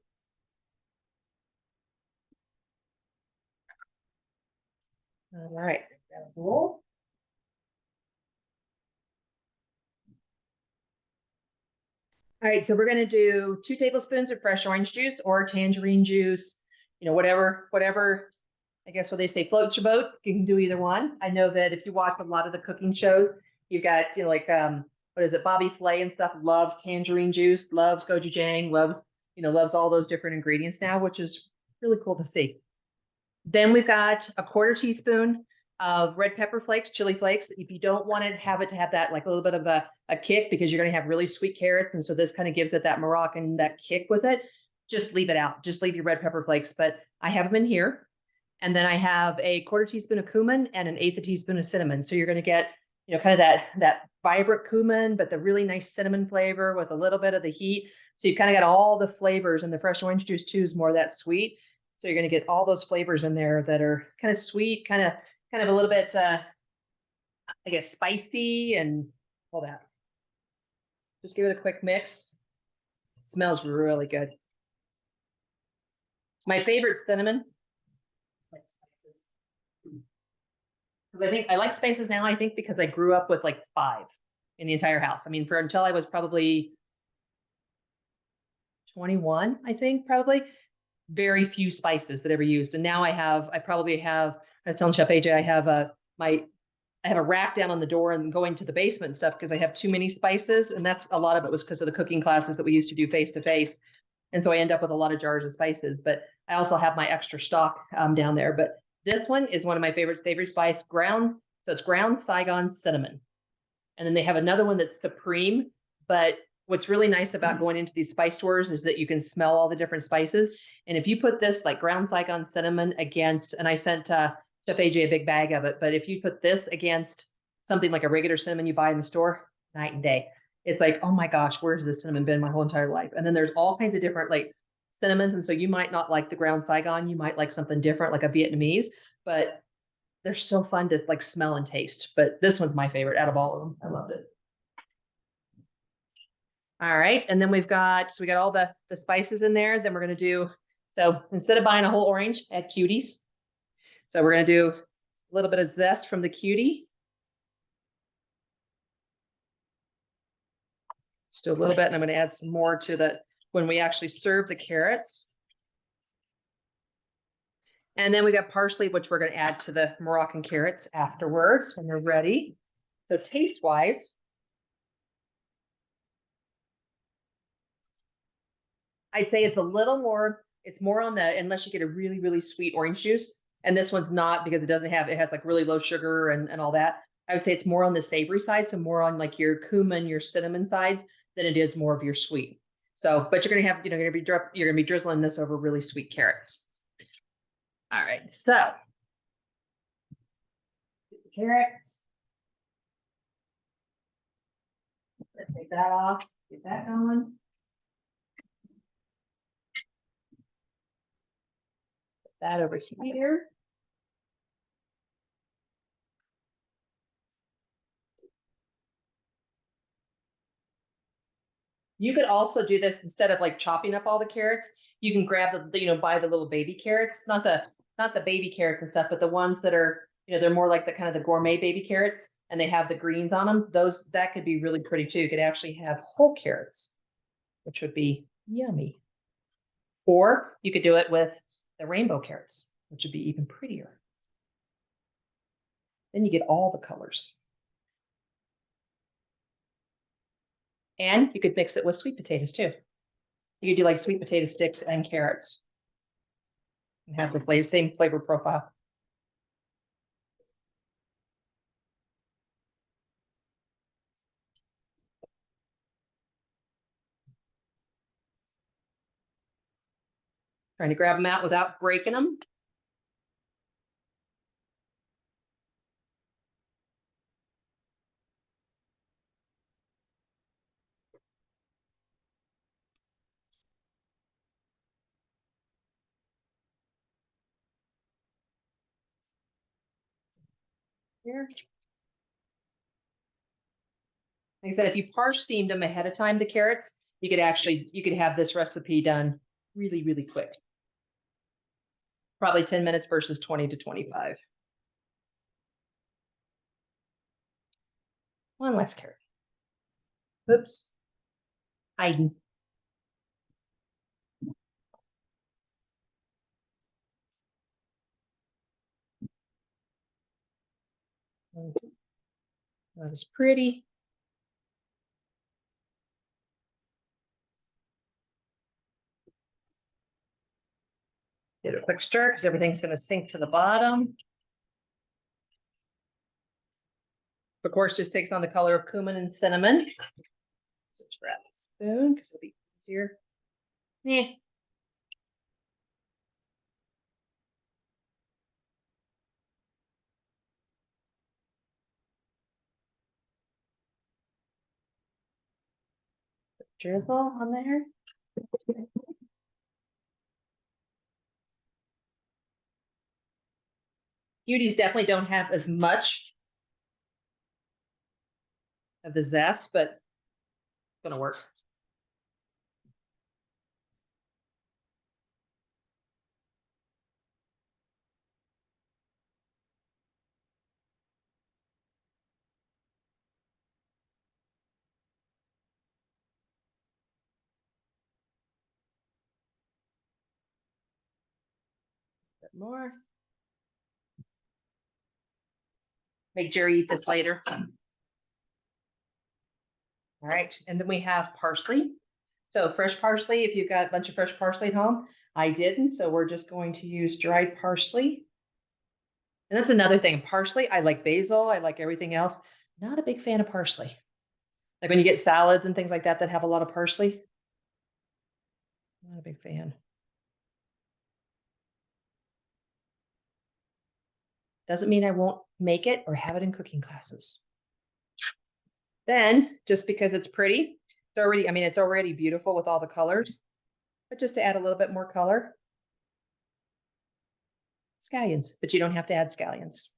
[SPEAKER 1] All right, grab a bowl. All right, so we're going to do 2 tablespoons of fresh orange juice or tangerine juice, you know, whatever, I guess what they say floats your boat. You can do either one. I know that if you watch a lot of the cooking shows, you've got, you know, like, what is it? Bobby Flay and stuff loves tangerine juice, loves gochujang, loves all those different ingredients now, which is really cool to see. Then we've got a 1/4 teaspoon of red pepper flakes, chili flakes. If you don't want to have that like a little bit of a kick, because you're going to have really sweet carrots, and so this kind of gives it that Moroccan, that kick with it, just leave it out. Just leave your red pepper flakes, but I have them in here. And then I have a 1/4 teaspoon of cumin and 1/8 teaspoon of cinnamon. So you're going to get, you know, kind of that vibrant cumin, but the really nice cinnamon flavor with a little bit of the heat. So you've kind of got all the flavors, and the fresh orange juice too is more of that sweet. So you're going to get all those flavors in there that are kind of sweet, kind of a little bit, I guess, spicy and all that. Just give it a quick mix. It smells really good. My favorite cinnamon like spices. Because I think I like spices now, I think because I grew up with like 5 in the entire house. I mean, for until I was probably 21, I think probably very few spices that I ever used. And now I probably have, I was telling Chef AJ, I have I have a rack down on the door and going to the basement and stuff because I have too many spices. And that's a lot of it was because of the cooking classes that we used to do face to face. And so I end up with a lot of jars of spices, but I also have my extra stock down there. But this one is one of my favorites, savory spice ground. So it's ground Saigon cinnamon. And then they have another one that's supreme. But what's really nice about going into these spice stores is that you can smell all the different spices. And if you put this like ground Saigon cinnamon against, and I sent Chef AJ a big bag of it, but if you put this against something like a regular cinnamon you buy in the store, night and day. It's like, oh my gosh, where's this cinnamon been my whole entire life? And then there's all kinds of different like cinnamons. And so you might not like the ground Saigon, you might like something different, like a Vietnamese, but they're so fun to like smell and taste. But this one's my favorite out of all of them. I loved it. All right. And then we got all the spices in there. Then we're going to do, so instead of buying a whole orange, add cuties. So we're going to do a little bit of zest from the cutie. Just do a little bit, and I'm going to add some more to the, when we actually serve the carrots. And then we got parsley, which we're going to add to the Moroccan carrots afterwards when they're ready. So taste-wise, I'd say it's a little more, it's more on the, unless you get a really, really sweet orange juice. And this one's not because it has like really low sugar and all that. I would say it's more on the savory side. So more on like your cumin, your cinnamon sides than it is more of your sweet. So, but you're going to have, you're going to be drizzling this over really sweet carrots. All right. So get the carrots. Let's take that off, get that going. Put that over here. You could also do this instead of like chopping up all the carrots. You can grab the, buy the little baby carrots, not the baby carrots and stuff, but the ones that are, they're more like the kind of the gourmet baby carrots and they have the greens on them. That could be really pretty too. You could actually have whole carrots, which would be yummy. Or you could do it with the rainbow carrots, which would be even prettier. Then you get all the colors. And you could mix it with sweet potatoes too. You could do like sweet potato sticks and carrots and have the same flavor profile. Trying to grab them out without breaking them. Here. Like I said, if you parch steamed them ahead of time, the carrots, you could have this recipe done really, really quick. Probably 10 minutes versus 20 to 25. One less carrot. Oops. Hiding. That is pretty. Get a quick stir because everything's going to sink to the bottom. Of course, just takes on the color of cumin and cinnamon. Just grab a spoon because it'll be easier. Yeah. Drizzle on there. Cuties definitely don't have as much of the zest, but it's gonna work. bit more. Make Jerry eat this later. All right, and then we have parsley. So fresh parsley, if you've got a bunch of fresh parsley at home, I didn't, so we're just going to use dried parsley. And that's another thing, parsley, I like basil, I like everything else. Not a big fan of parsley. Like when you get salads and things like that that have a lot of parsley. Not a big fan. Doesn't mean I won't make it or have it in cooking classes. Then, just because it's pretty, it's already, I mean, it's already beautiful with all the colors, but just to add a little bit more color, scallions, but you don't have to add scallions.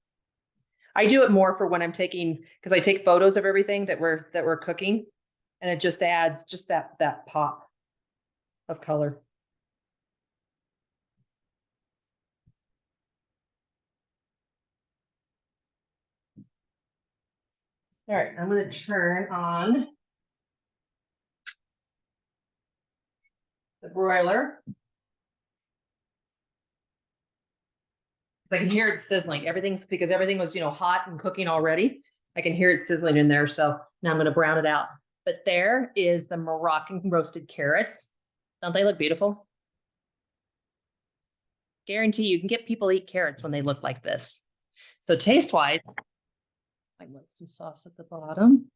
[SPEAKER 1] I do it more for when I'm taking, because I take photos of everything that we're cooking, and it just adds just that pop of color. All right, I'm going to turn on the broiler. I can hear it sizzling. Everything's because everything was, hot and cooking already. I can hear it sizzling in there. So now I'm going to brown it out. But there is the Moroccan roasted carrots. Don't they look beautiful? Guarantee you can get people to eat carrots when they look like this. So taste-wise, I want some sauce at the bottom.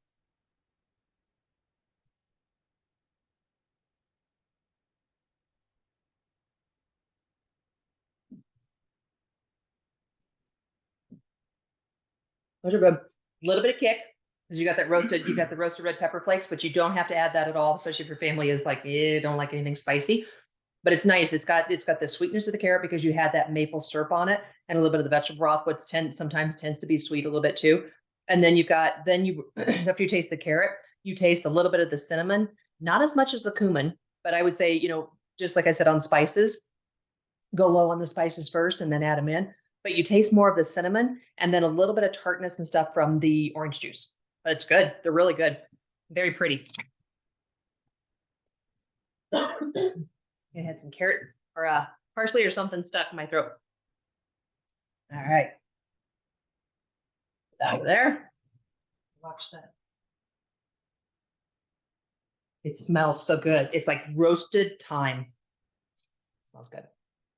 [SPEAKER 1] Those are good. A little bit of kick because you got the roasted red pepper flakes, but you don't have to add that at all, especially if your family is like, don't like anything spicy. But it's nice. It's got the sweetness of the carrot because you had that maple syrup on it and a little bit of the vegetable broth, which sometimes tends to be sweet a little bit too. And then after you taste the carrot, you taste a little bit of the cinnamon, not as much as the cumin, but I would say, just like I said on spices, go low on the spices first and then add them in. But you taste more of the cinnamon and then a little bit of tartness and stuff from the orange juice. But it's good. They're really good. Very pretty. I had some carrot or parsley or something stuck in my throat. All right. Put that over there. Watch that. It smells so good. It's like roasted thyme. It smells good.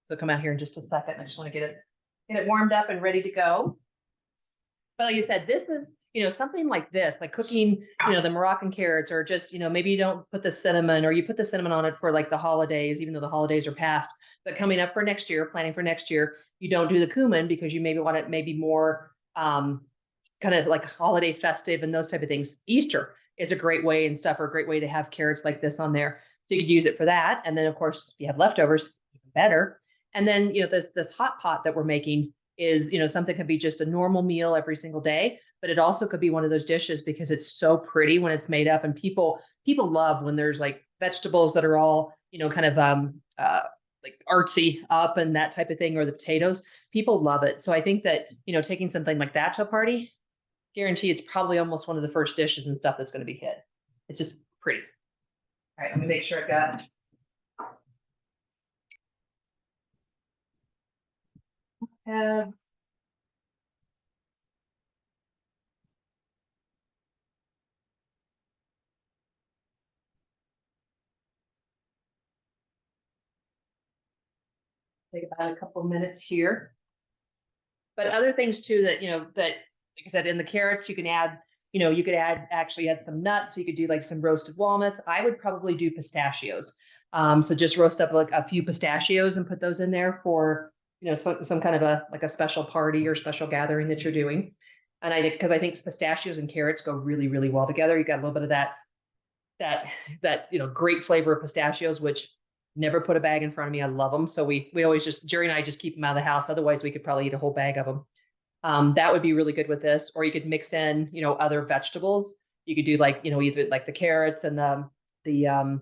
[SPEAKER 1] So come out here in just a second. I just want to get it warmed up and ready to go. But like you said, this is, something like this, like cooking, the Moroccan carrots, or just, maybe you don't put the cinnamon, or you put the cinnamon on it for like the holidays, even though the holidays are past. But coming up for next year, planning for next year, you don't do the cumin because you maybe want it maybe more kind of like holiday festive and those type of things. Easter is a great way and stuff, or a great way to have carrots like this on there. So you could use it for that. And then of course, if you have leftovers, even better. And then, this hot pot that we're making is, something could be just a normal meal every single day, but it also could be one of those dishes because it's so pretty when it's made up. And people love when there's like vegetables that are all, kind of like artsy up and that type of thing, or the potatoes. People love it. So I think that, taking something like that to a party, guarantee it's probably almost one of the first dishes and stuff that's going to be hit. It's just pretty. All right, let me make sure I've got take about a couple of minutes here. But other things too that, like I said, in the carrots, you can add, you could actually add some nuts. So you could do like some roasted walnuts. I would probably do pistachios. So just roast up like a few pistachios and put those in there for, some kind of like a special party or special gathering that you're doing. And because I think pistachios and carrots go really, really well together. You got a little bit of that great flavor of pistachios, which never put a bag in front of me. I love them. So we always Jerry and I just keep them out of the house. Otherwise we could probably eat a whole bag of them. That would be really good with this, or you could mix in, other vegetables. You could do like, either like the carrots and the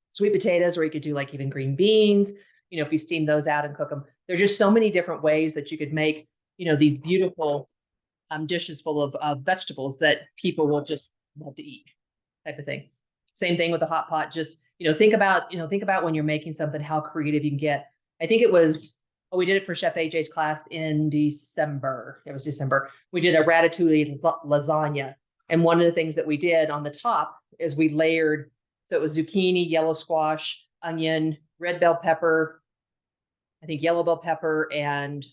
[SPEAKER 1] sweet potatoes, or you could do like even green beans, if you steam those out and cook them. There's just so many different ways that you could make, these beautiful dishes full of vegetables that people will just love to eat, type of thing. Same thing with the hot pot. Just, think about when you're making something, how creative you can get. I think it was Oh, we did it for Chef AJ's class in December. It was December. We did a ratatouille lasagna. And one of the things that we did on the top is we layered, so it was zucchini, yellow squash, onion, red bell pepper, I think yellow bell pepper, and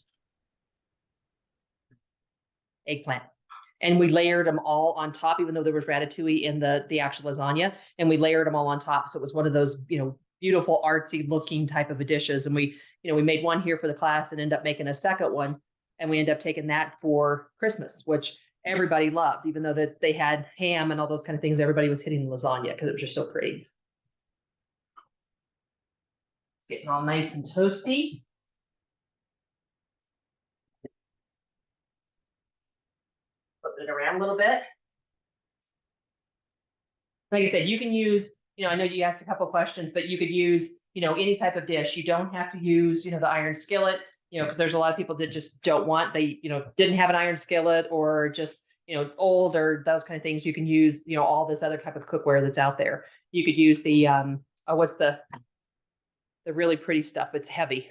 [SPEAKER 1] eggplant. And we layered them all on top, even though there was ratatouille in the actual lasagna, and we layered them all on top. So it was one of those, beautiful artsy looking type of dishes. And we made one here for the class and ended up making a second one. And we ended up taking that for Christmas, which everybody loved, even though that they had ham and all those kind of things. Everybody was hitting the lasagna because it was just so pretty. It's getting all nice and toasty. Flip it around a little bit. Like I said, you can use, I know you asked a couple questions, but you could use, any type of dish. You don't have to use, the iron skillet, because there's a lot of people that just don't want, they, didn't have an iron skillet or just, old or those kind of things. You can use, all this other type of cookware that's out there. You could use the, what's the really pretty stuff. It's heavy.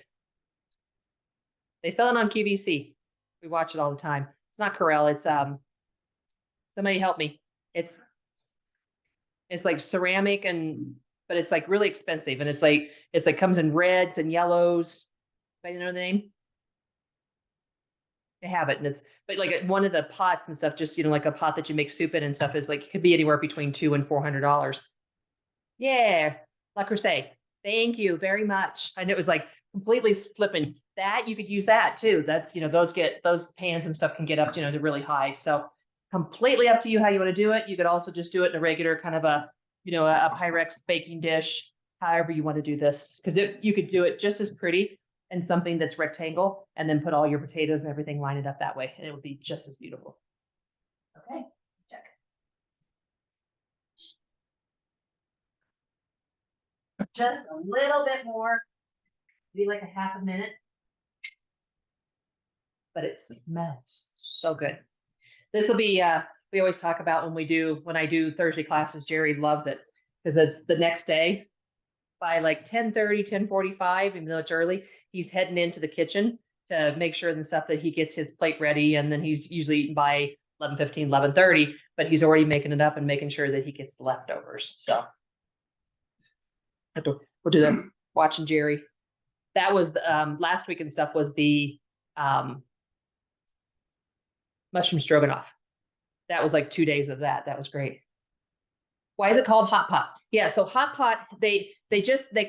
[SPEAKER 1] They sell it on QVC. We watch it all the time. It's not Corel. It's, somebody help me. It's like ceramic but it's like really expensive. And it's like comes in reds and yellows. I know the name. They have it. And but like one of the pots and stuff, just, like a pot that you make soup in and stuff is like, it could be anywhere between $200 and $400. Yeah. La Crusade. Thank you very much. And it was like completely slipping that. You could use that too. That's, those pans and stuff can get up, to really high. So completely up to you how you want to do it. You could also just do it in a regular kind of a Pyrex baking dish, however you want to do this, because you could do it just as pretty in something that's rectangle and then put all your potatoes and everything, line it up that way, and it would be just as beautiful. Okay, check. Just a little bit more, maybe like a half a minute, but it smells so good. This will be, we always talk about when I do Thursday classes, Jerry loves it because it's the next day by like 10:30, 10:45, even though it's early, he's heading into the kitchen to make sure and stuff that he gets his plate ready. And then he's usually eating by 11:15, 11:30, but he's already making it up and making sure that he gets the leftovers. So we'll do this, watching Jerry. That was last week and stuff was the mushroom stroganoff. That was like 2 days of that. That was great. Why is it called hot pot? Yeah, so hot pot, they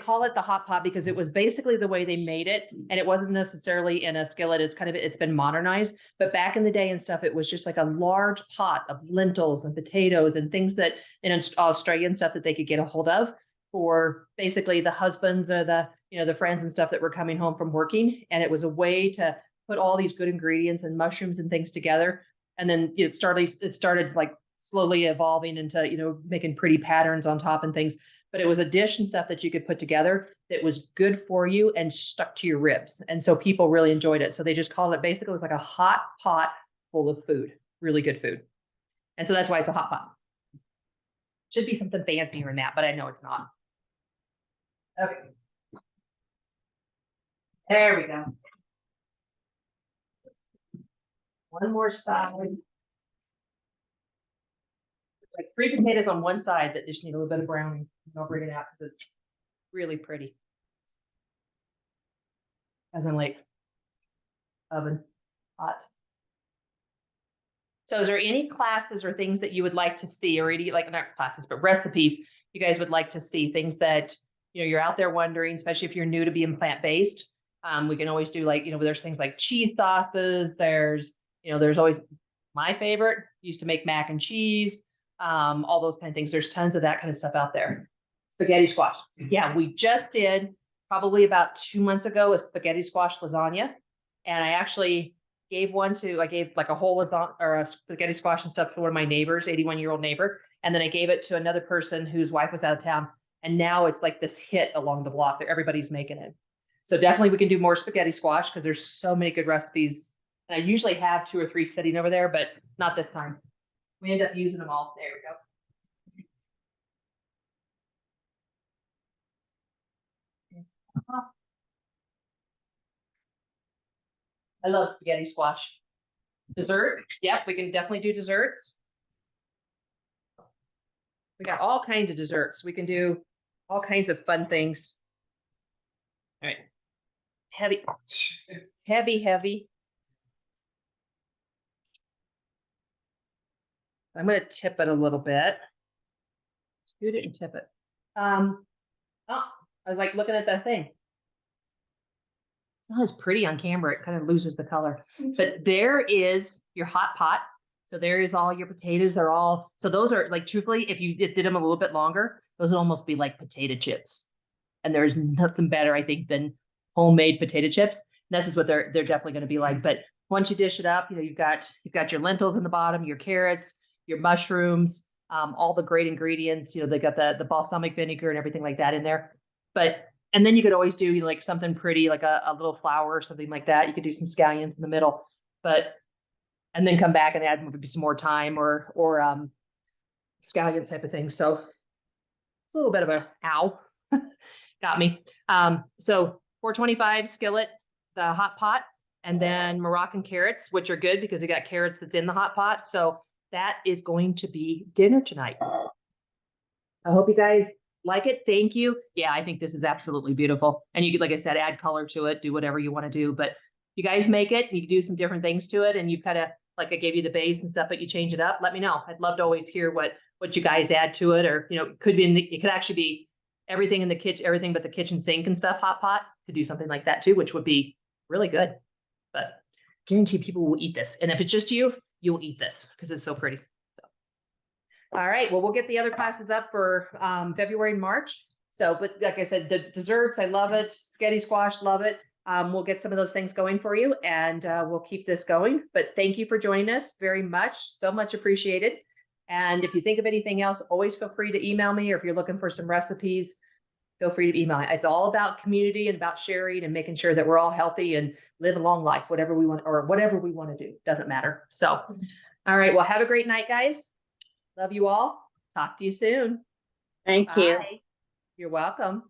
[SPEAKER 1] call it the hot pot because it was basically the way they made it, and it wasn't necessarily in a skillet. It's been modernized, but back in the day and stuff, it was just like a large pot of lentils and potatoes and things that in Australian stuff that they could get a hold of for basically the husbands or the friends and stuff that were coming home from working, and it was a way to put all these good ingredients and mushrooms and things together, and then it started like slowly evolving into, making pretty patterns on top and things. But it was a dish and stuff that you could put together that was good for you and stuck to your ribs. And so people really enjoyed it. So they just called it, basically, it was like a hot pot full of food, really good food. And so that's why it's a hot pot. Should be something fancier than that, but I know it's not. Okay. There we go. One more side. Like 3 potatoes on one side that just need a little bit of browning. I'll bring it out because it's really pretty. As I'm like oven hot. So is there any classes or things that you would like to see, or any, like, not classes, but recipes you guys would like to see, things that, you're out there wondering, especially if you're new to being plant-based? We can always do like, there's things like cheese sauces. There's always, my favorite used to make mac and cheese. All those kind of things. There's tons of that kind of stuff out there. Spaghetti squash. Yeah, we just did probably about 2 months ago a spaghetti squash lasagna. And I actually gave like a whole lasagna or a spaghetti squash and stuff to one of my neighbors, 81-year-old neighbor. And then I gave it to another person whose wife was out of town. And now it's like this hit along the block that everybody's making it. So definitely we can do more spaghetti squash because there's so many good recipes. And I usually have 2 or 3 sitting over there, but not this time. We end up using them all. There we go. I love spaghetti squash. Dessert. Yep, we can definitely do desserts. We got all kinds of desserts. We can do all kinds of fun things. All right. Heavy, heavy, heavy. I'm going to tip it a little bit. Scoot it and tip it. Oh, I was like looking at that thing. It's not as pretty on camera. It kind of loses the color. But there is your hot pot. So there is all your potatoes. They're all, so those are like, truthfully, if you did them a little bit longer, those would almost be like potato chips. And there's nothing better, I think, than homemade potato chips. And this is what they're definitely going to be like. But once you dish it up, you know, you've got your lentils in the bottom, your carrots, your mushrooms, all the great ingredients. You know, they got the balsamic vinegar and everything like that in there. And then you could always do like something pretty, like a little flower or something like that. You could do some scallions in the middle, and then come back and add maybe some more thyme or scallions type of thing. So a little bit of a ow, got me. So 425 skillet, the hot pot, and then Moroccan carrots, which are good because you got carrots that's in the hot pot. So that is going to be dinner tonight. I hope you guys like it. Thank you. Yeah, I think this is absolutely beautiful. And you could, like I said, add color to it, do whatever you want to do. But you guys make it, you can do some different things to it. And you kind of, like I gave you the base and stuff, but you change it up. Let me know. I'd love to always hear what you guys add to it. Or, you know, it could actually be everything in the kitchen, everything but the kitchen sink and stuff. Hot pot could do something like that too, which would be really good. But guarantee people will eat this. And if it's just you, you'll eat this because it's so pretty. All right, well, we'll get the other classes up for February and March. So, but like I said, the desserts, I love it. Spaghetti squash, love it. We'll get some of those things going for you and we'll keep this going. But thank you for joining us very much. So much appreciated. And if you think of anything else, always feel free to email me, or if you're looking for some recipes, feel free to email me. It's all about community and about sharing and making sure that we're all healthy and live a long life, whatever we want, or whatever we want to do, doesn't matter. So, all right, well, have a great night, guys. Love you all. Talk to you soon.
[SPEAKER 3] Thank you.
[SPEAKER 1] Bye. You're welcome.